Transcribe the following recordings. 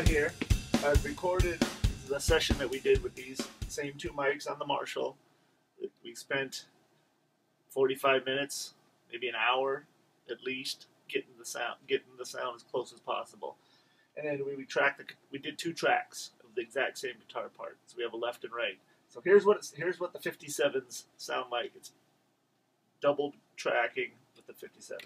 got here, I've recorded the session that we did with these same two mics on the Marshall. We spent 45 minutes, maybe an hour at least, getting the sound as close as possible. And then we did 2 tracks of the exact same guitar part. So we have a left and right. So here's what the 57s sound like. It's double tracking with the 57.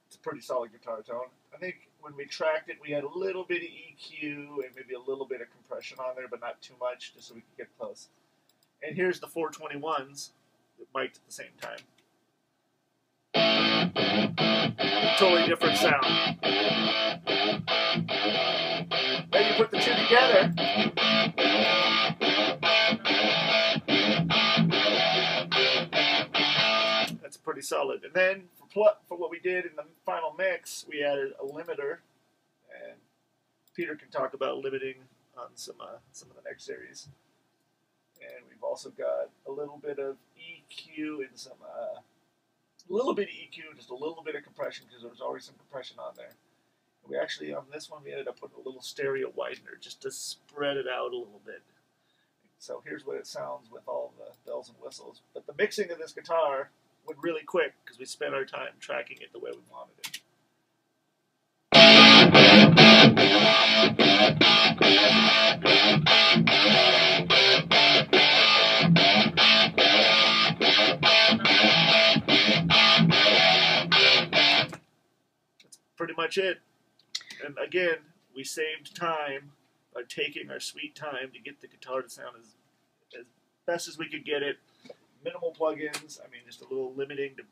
It's a pretty solid guitar tone. I think when we tracked it, we had a little bit of EQ and maybe a little bit of compression on there, but not too much, just so we could get close. And here's the 421s mic'd at the same time. Totally different sound. Then you put the two together. That's pretty solid. And then for what we did in the final mix, we added a limiter, and Peter can talk about limiting on some of the next series. And we've also got a little bit of EQ and just a little bit of compression, because there was always some compression on there. And we actually, on this one, we ended up putting a little stereo widener just to spread it out a little bit. So here's what it sounds with all the bells and whistles. But the mixing of this guitar went really quick because we spent our time tracking it the way we wanted it. That's pretty much it. And again, we saved time by taking our sweet time to get the guitar to sound as best as we could get it. Minimal plugins. I mean, just a little limiting to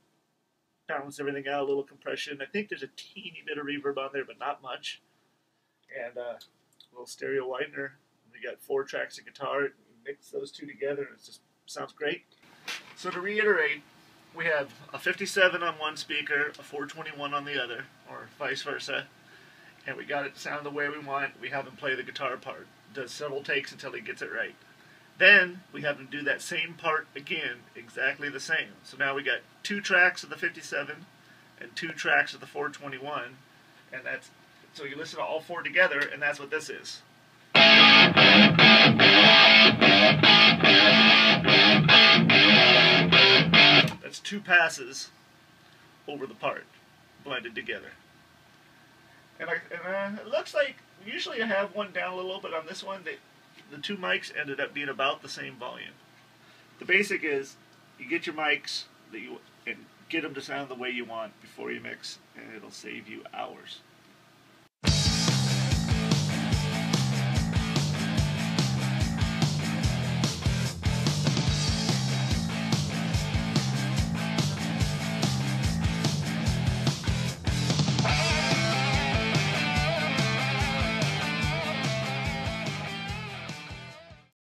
balance everything out, a little compression. I think there's a teeny bit of reverb on there, but not much. And a little stereo widener. We got 4 tracks of guitar. We mix those two together, and it just sounds great. So to reiterate, we have a 57 on one speaker, a 421 on the other, or vice versa. And we got it to sound the way we want. We have him play the guitar part. Does several takes until he gets it right. Then we have him do that same part again, exactly the same. So now we got 2 tracks of the 57 and 2 tracks of the 421, and that's, so you listen to all 4 together, and that's what this is. That's 2 passes over the part, blended together. And it looks like, usually I have one down a little bit. On this one, the 2 mics ended up being about the same volume. The basic is, you get your mics and get them to sound the way you want before you mix, and it'll save you hours.